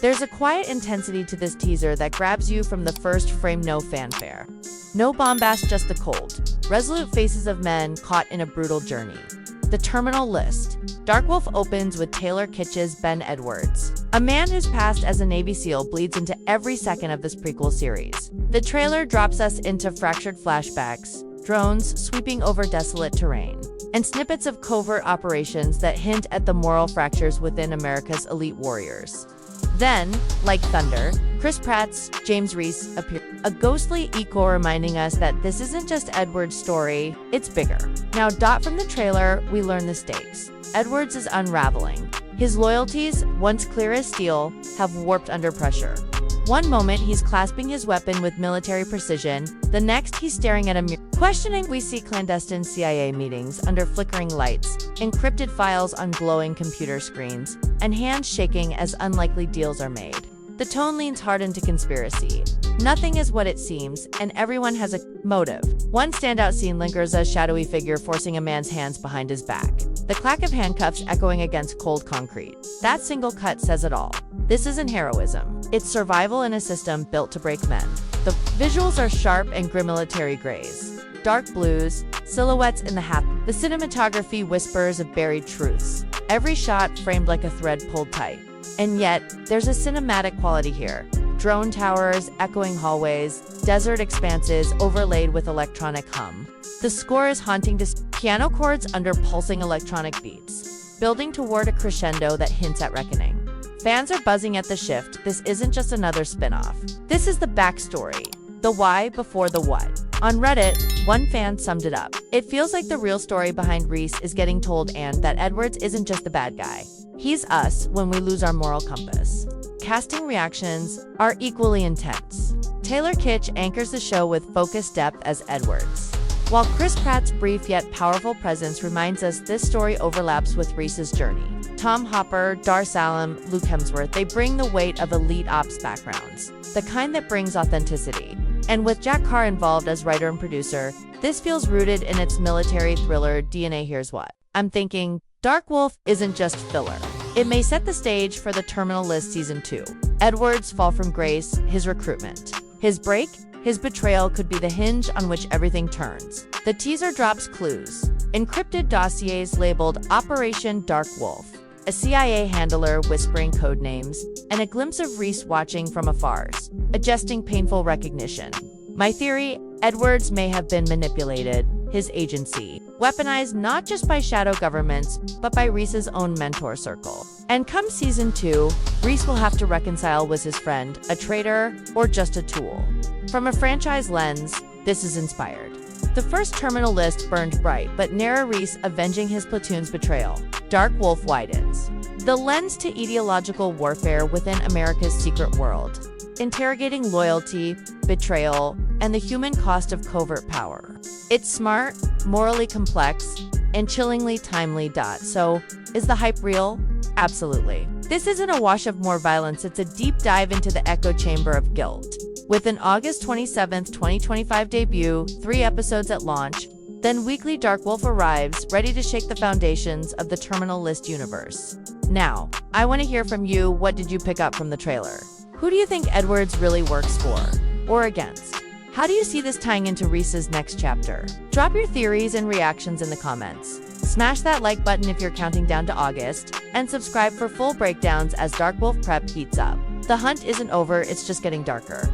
There's a quiet intensity to this teaser that grabs you from the first frame. No fanfare. No bombast, just the cold, resolute faces of men caught in a brutal journey. The terminal list. Dark Wolf opens with Taylor Kitsch's Ben Edwards. A man whose past as a Navy SEAL bleeds into every second of this prequel series. The trailer drops us into fractured flashbacks, drones sweeping over desolate terrain, and snippets of covert operations that hint at the moral fractures within America's elite warriors. Then, like thunder, Chris Pratt's James Reece appears, a ghostly echo reminding us that this isn't just Edward's story, it's bigger. Now, from the trailer, we learn the stakes. Edwards is unraveling. His loyalties, once clear as steel, have warped under pressure. One moment, he's clasping his weapon with military precision. The next, he's staring at a mirror. Questioning, we see clandestine CIA meetings under flickering lights, encrypted files on glowing computer screens, and hands shaking as unlikely deals are made. The tone leans hard into conspiracy. Nothing is what it seems, and everyone has a motive. One standout scene lingers a shadowy figure forcing a man's hands behind his back. The clack of handcuffs echoing against cold concrete. That single cut says it all. This isn't heroism. It's survival in a system built to break men. The visuals are sharp and grim military grays. Dark blues, silhouettes in the The cinematography whispers of buried truths. Every shot framed like a thread pulled tight. And yet, there's a cinematic quality here. Drone towers, echoing hallways, desert expanses overlaid with electronic hum. The score is haunting to piano chords under pulsing electronic beats, building toward a crescendo that hints at reckoning. Fans are buzzing at the shift. This isn't just another spin-off. This is the backstory, the why before the what. On Reddit, one fan summed it up. It feels like the real story behind Reece is getting told, and that Edwards isn't just the bad guy. He's us when we lose our moral compass. Casting reactions are equally intense. Taylor Kitsch anchors the show with focused depth as Edwards, while Chris Pratt's brief yet powerful presence reminds us this story overlaps with Reece's journey. Tom Hopper, Dar Salam, Luke Hemsworth, they bring the weight of elite ops backgrounds, the kind that brings authenticity. And with Jack Carr involved as writer and producer, this feels rooted in its military thriller DNA. Here's what I'm thinking. Dark Wolf isn't just filler. It may set the stage for the Terminal List Season 2. Edward's fall from grace, his recruitment, his break, his betrayal could be the hinge on which everything turns. The teaser drops clues. Encrypted dossiers labeled Operation Dark Wolf, a CIA handler whispering code names, and a glimpse of Reece watching from afar, adjusting painful recognition. My theory, Edwards may have been manipulated, his agency weaponized not just by shadow governments, but by Reece's own mentor circle. And come Season 2, Reece will have to reconcile, was his friend a traitor or just a tool? From a franchise lens, this is inspired. The first Terminal List burned bright, but narrow Reece avenging his platoon's betrayal. Dark Wolf widens the lens to ideological warfare within America's secret world, interrogating loyalty, betrayal, and the human cost of covert power. It's smart, morally complex, and chillingly timely. So, is the hype real? Absolutely. This isn't a wash of more violence, it's a deep dive into the echo chamber of guilt. With an August 27, 2025 debut, 3 episodes at launch, then weekly Dark Wolf arrives, ready to shake the foundations of the Terminal List universe. Now, I want to hear from you. What did you pick up from the trailer? Who do you think Edwards really works for, or against? How do you see this tying into Reece's next chapter? Drop your theories and reactions in the comments. Smash that like button if you're counting down to August, and subscribe for full breakdowns as Dark Wolf prep heats up. The hunt isn't over, it's just getting darker.